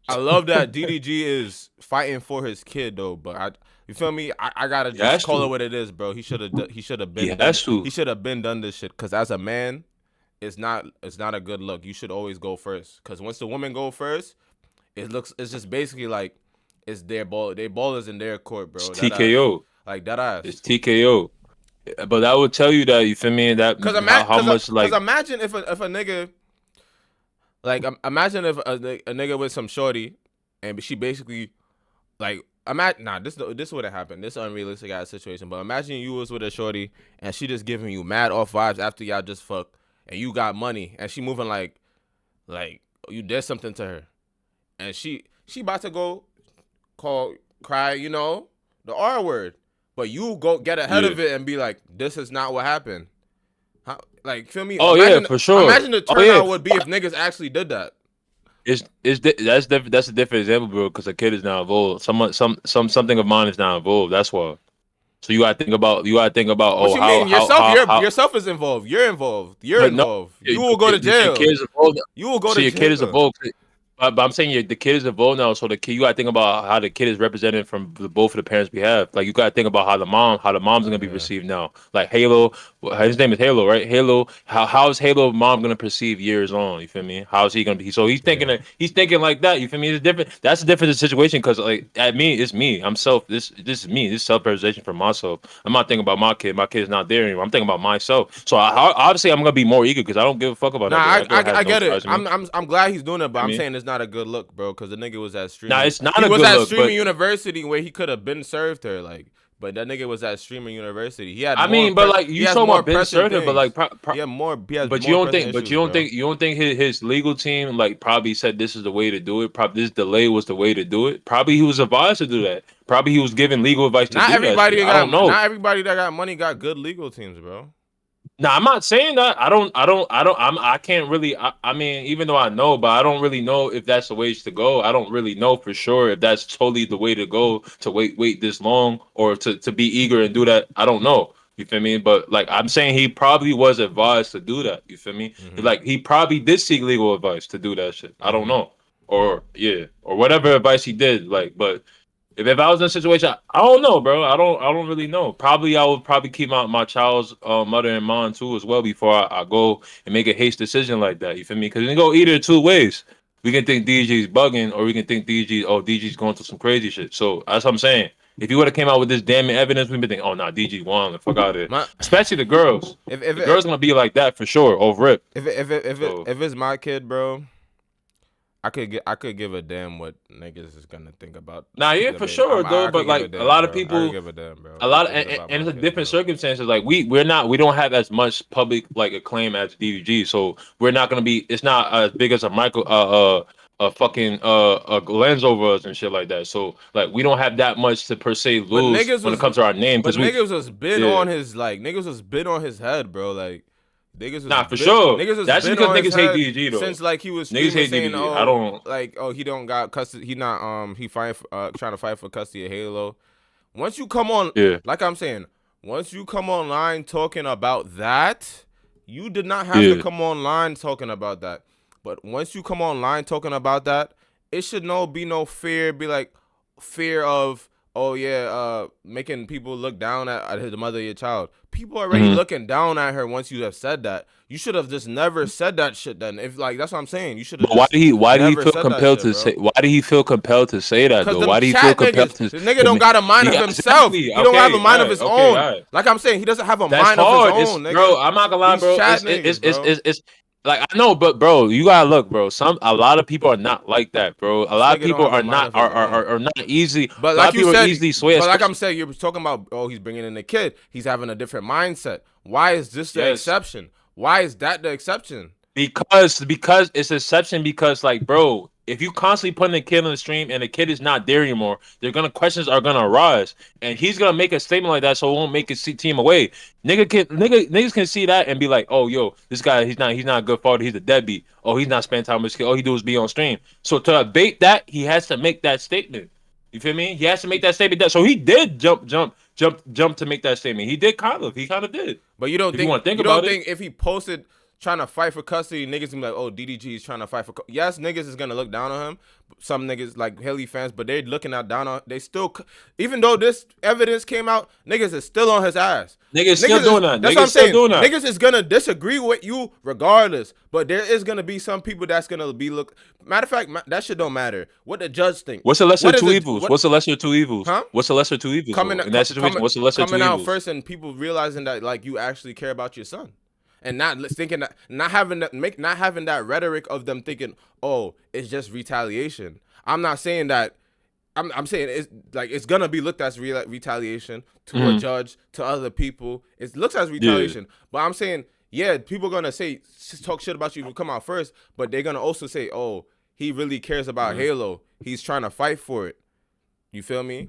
I love that DDG is fighting for his kid though, but you feel me? I gotta He just has call it to. what it is, bro. He should have He been done. has to. He should have been done this shit. Cause as a man, it's not a good look. You should always go first. Cause once the women go first, it's just basically like it's their ball. Their ball is in their court, It's bro. That ass, TKO. like that ass. It's TKO. But I would tell you that you feel me that how much Cause like imagine if a nigga like imagine if a nigga with some shorty, and she basically like imagine this would have happened. This unrealistic ass situation. But imagine you was with a shorty and she just giving you mad off vibes after y'all just fuck and you got money and she moving like you did something to her and she about to go cry, the R word. But you go get ahead yeah. of it and be like, this is not what happened. Like, feel me? Oh yeah, Imagine, for sure. imagine the Oh yeah. turnout would be if niggas actually did that. That's different. That's a different example, bro. Because a kid is now involved. Something of mine is now involved. That's why. So you gotta think about. You gotta think about. What Oh, you mean? how. Yourself is involved. You're involved. You're But no, involved. You will go to your kid jail. is involved. You will go So to your kid is jail. involved. But I'm saying the kid is involved now. So the kid, you gotta think about how the kid is represented from both of the parents' behalf. Like you gotta think about how the mom's gonna be Yeah. perceived now. Like Halo, his name is Halo, right? Halo. How is Halo mom gonna perceive years on? You feel me? How is he gonna be? So Yeah. he's thinking like that. You feel me? It's different. That's a different situation because like at me, it's me. I'm self. This is me. This is self-preservation for myself. I'm not thinking about my kid. My kid is not there anymore. I'm thinking about myself. So obviously I'm gonna be more eager because I don't give a fuck about Nah, that girl. I, That girl I has I no get it. ties to me. I'm glad he's doing it, but I I'm mean, saying it's not a good look, bro. Because the nigga was at now streaming. it's not He a was good at look, but streaming university where he could have been served her, like. But that nigga was at streaming university. He had I more. meing, but like He you has talking more about Ben pressing Surfer, but like, things. He has but more pressing but issues, bro. you don't think his legal team like probably said this is the way to do it. Probably this delay was the way to do it. Probably he was advised to do that. Probably he was given legal advice to do that shit. I don't know. Not everybody that got money got good legal teams, bro. Now I'm not saying that. I can't really. I mean, even though I know, but I don't really know if that's the ways to go. I don't really know for sure if that's totally the way to go to wait this long or to be eager and do that. I don't know. You feel me? But like I'm saying, he probably was advised to do that. You feel me? Mhm. Like he probably did seek legal advice to do that shit. I don't Mhm. know, or yeah, or whatever advice he did. Like, but if I was in a situation, I don't know, bro. I don't really know. Probably I would probably keep my child's mother in mind too as well before I go and make a haste decision like that. You feel me? Because it can go either two ways. We can think DG's bugging, or we can think DG's going through some crazy shit. So that's what I'm saying. If you would have came out with this damning evidence, we'd be thinking, oh nah, DG won, the fuck out of it. My Especially the girls. if if The girls gonna be like that for sure, over rip. So if it's my kid, bro, I could give a damn what niggas is gonna think about nah, yeah, the for baby. sure I though. But could give a like a damn, lot of bro. I could people give a damn, bro. a lot of, If it's about and my it's a kid, different bro. circumstances. Like we don't have as much public like acclaim as DDG, so we're not gonna be. It's not as big as a Michael a fucking a lens over us and shit like that. So like we don't have that much to per se But lose when it comes to our name because we niggas was been yeah on his niggas was been on his head, bro. Like nah for sure. niggas was That's been because on his niggas hate head DDG though. since like he was Niggas streaming hate saying DDG. I don't. he don't got custody. He not he fighting trying to fight for custody of Halo. Once you come on, Yeah like I'm saying, once you come online talking about that, you did not have to yeah come online talking about that. But once you come online talking about that, it should be no fear. Be like fear of oh yeah, making people look down at the mother of your child. People already hmm looking down at her once you have said that. You should have just never said that shit. Then if like that's what I'm saying, you should have But why just did he never feel said that compelled shit, to say? bro. Why did he feel compelled to say that Cause though? them Why did he feel chat compelled niggas, to? the nigga don't got a mind of Yeah, himself. exactly. He don't have a Okay, mind of all right, his okay, own. all right. Like I'm saying, he doesn't have a That's mind of his hard. It's own, bro. nigga. I'm not gonna lie, These bro. chat niggas, bro. It's like I know, but bro, you gotta look, bro. A lot of people are not like that, bro. A This lot of nigga don't people have a are mind not of his own. are not easy. But A lot like of you people are said, easily swayed, but like I'm especially saying, you're talking about oh he's bringing in a kid. He's having a different mindset. Why is this the yes. exception? Why is that the exception? Because it's exception because like bro, if you constantly putting a kid on the stream and the kid is not there anymore, they're gonna questions are gonna arise, and he's gonna make a statement like that so it won't make his team away. Niggas can see that and be like, oh yo, this guy he's not a good father, he's a deadbeat. Oh he's not spending time with his kid. All he do is be on stream. So to abate that, he has to make that statement. You feel me? He has to make that statement. So he did jump to make that statement. He kind of did. But you don't If you think want to think about it. if he posted trying to fight for custody, niggas gonna be like, oh DDG is trying to fight for. Yes, niggas is gonna look down on him. some niggas like Haley fans, but they're looking out down on. They still, even though this evidence came out, niggas is still on his ass. Niggas still doing that. That's Niggas what I'm still saying. doing that. Niggas is gonna disagree with you regardless, but there is gonna be some people that's gonna be Matter of fact, that shit don't matter. What the judge think? What's the lesser of two evils? What's the lesser of two evils? Huh? What's the lesser of two evils? In that situation, what's the lesser of two evils? Coming out first and people realizing that like you actually care about your son. And not thinking that, not having that rhetoric of them thinking, oh, it's just retaliation. I'm not saying that. I'm saying it's like it's gonna be looked as retaliation to a judge, to other people. It looks as retaliation, but I'm saying, yeah, people gonna talk shit about you who come out first, but they're gonna also say, oh, he really cares about Halo. He's trying to fight for it. You feel me?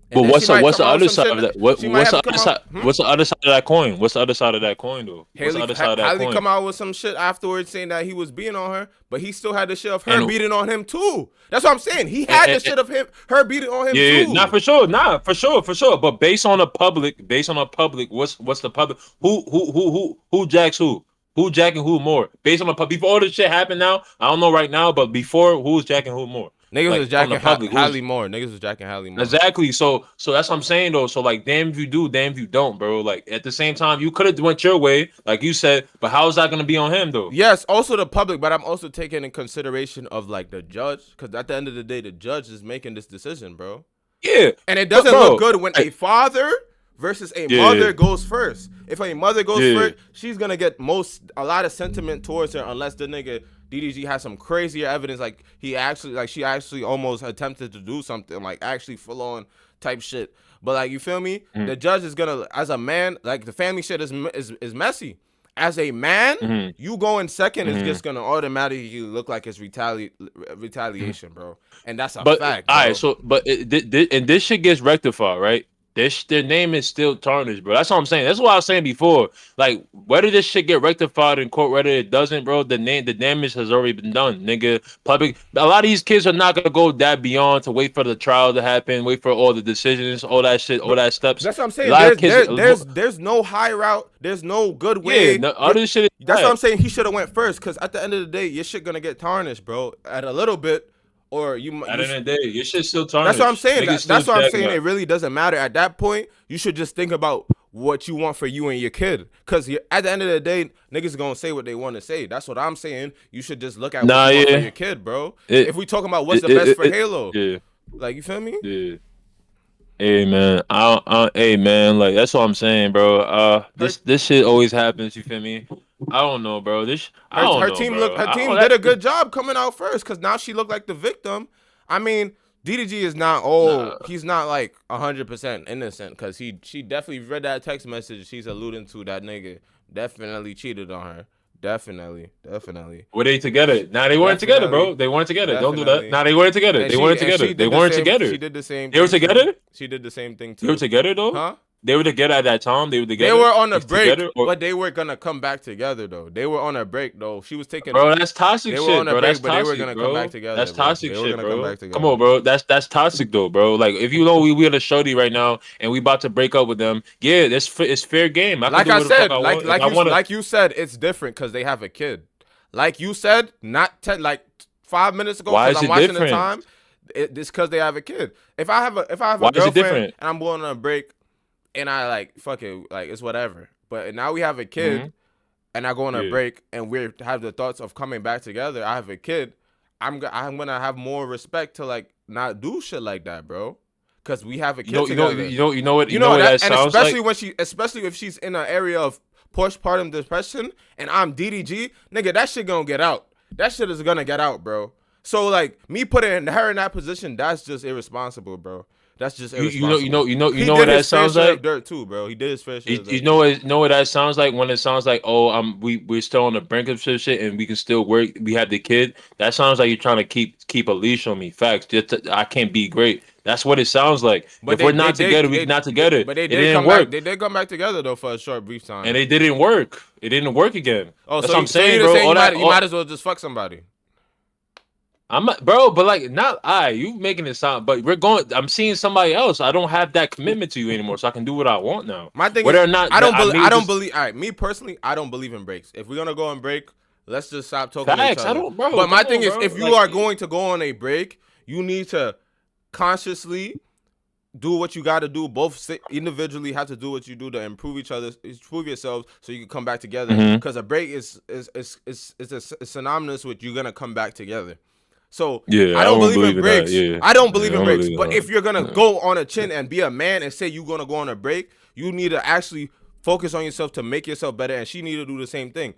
But what's the other side of that? What's the other side of that coin? What's the other side of that coin, though? What's the other side of that coin? Halle come out with some shit afterwards saying that he was beating on her, but he still had the shit of her beating on him too. That's what I'm saying. He had the shit of her beating on him too. Yeah, not for sure. Nah, for sure. But based on the public, what's the public? Who jacks who? Who jacking who more? Based on the public. Before all this shit happened now, I don't know right now, but before, who's jacking who more? Niggas was jacking Halle more. Niggas was jacking Halle more. Exactly. So that's what I'm saying though. So like, damn if you do, damn if you don't, bro. Like at the same time, you could have went your way, like you said, but how is that gonna be on him though? Yes, also the public, but I'm also taking in consideration of like the judge, because at the end of the day, the judge is making this decision, bro. Yeah. And it doesn't look good when a father versus a mother goes first. If a mother goes first, she's gonna get a lot of sentiment towards her, unless the nigga DDG has some crazier evidence, like she actually almost attempted to do something, like actually full on type shit. But like, you feel me? The judge is gonna, as a man, like the family shit is messy. As a man, you going second is just gonna automatically look like it's retaliation, bro. And that's a fact. All right, so and this shit gets rectified, right? Their name is still tarnished, bro. That's what I'm saying. That's what I was saying before. Like, whether this shit get rectified in court, whether it doesn't, bro, the damage has already been done, nigga. Public. A lot of these kids are not gonna go that beyond to wait for the trial to happen, wait for all the decisions, all that shit, all that steps. That's what I'm saying. There's no high route. There's no good way. Yeah, other shit. That's what I'm saying. He should have went first, because at the end of the day, your shit gonna get tarnished, bro. At a little bit. Or you at the end of the day, your shit's still tarnished. That's what I'm saying. That's what I'm saying. It really doesn't matter. At that point, you should just think about what you want for you and your kid. Because at the end of the day, niggas gonna say what they want to say. That's what I'm saying. You should just look at what you want for your kid, bro. If we talking about what's the best for Halo, like, you feel me? Yeah. Hey man, hey man, like that's what I'm saying, bro. This shit always happens. You feel me? I don't know, bro. Her team did a good job coming out first, because now she looked like the victim. I mean, DDG is not he's not like 100% innocent, because she definitely read that text message. She's alluding to that nigga definitely cheated on her. Definitely. Were they together? Nah, they weren't together, bro. They weren't together. Definitely. Don't do that. Nah, they weren't together. They weren't together. They weren't together. She did the same. They were together? She did the same thing too. They were together though? Huh? They were together at that time. They were together. They were on a break, but they were gonna come back together though. They were on a break though. She was taking. Bro, that's toxic shit, bro. They were on a break, but they were gonna come back together. That's toxic shit, bro. Come on, bro. That's toxic though, bro. Like, if you know we on a shorty right now and we about to break up with them, yeah, it's fair game. Like I said, like you said, it's different because they have a kid. Like you said, not like 5 minutes ago. Why is it watching different? The time. It's because they have a kid. If I have a Why girlfriend and I'm going on a break, and I like fuck it, like it's whatever. But now we have a kid, and I go on a break, and we have the thoughts of coming back together. I have a kid. I'm gonna have more respect to like not do shit like that, bro. Because we have a kid together. You know what that sounds especially like? Especially if she's in an area of postpartum depression, and I'm DDG, nigga, that shit gonna get out. That shit is gonna get out, bro. So like me putting her in that position, that's just irresponsible, bro. That's just irresponsible. You know what that sounds like? Dirt too, bro. He did his fair share. You know what that sounds like? When it sounds like, oh, we're still on the brink of shit, and we can still work. We have the kid. That sounds like you're trying to keep a leash on me. Facts. I can't be great. That's what it sounds like. But if we're not together, we're not together. But it didn't work. They did come back together though for a short, brief time. And it didn't work. It didn't work again. Oh, that's what I'm saying, bro. You might as well just fuck somebody. Bro, but like, you making it sound, but I'm seeing somebody else. I don't have that commitment to you anymore, so I can do what I want now. My thing is, I don't believe. All right, me personally, I don't believe in breaks. If we're gonna go on break, let's just stop talking to each other. Bro, but my thing is, if you are going to go on a break, You need to consciously do what you got to do. Both individually have to do what you do to improve yourselves, so you can come back together. Because a break is synonymous with you're gonna come back together. So Yeah, I don't believe in in breaks. that. Yeah. I don't believe Yeah, in I don't breaks. believe in But that. if you're gonna go on a chin and be a man and say you're gonna go on a break, you need to actually focus on yourself to make yourself better. And she need to do the same thing.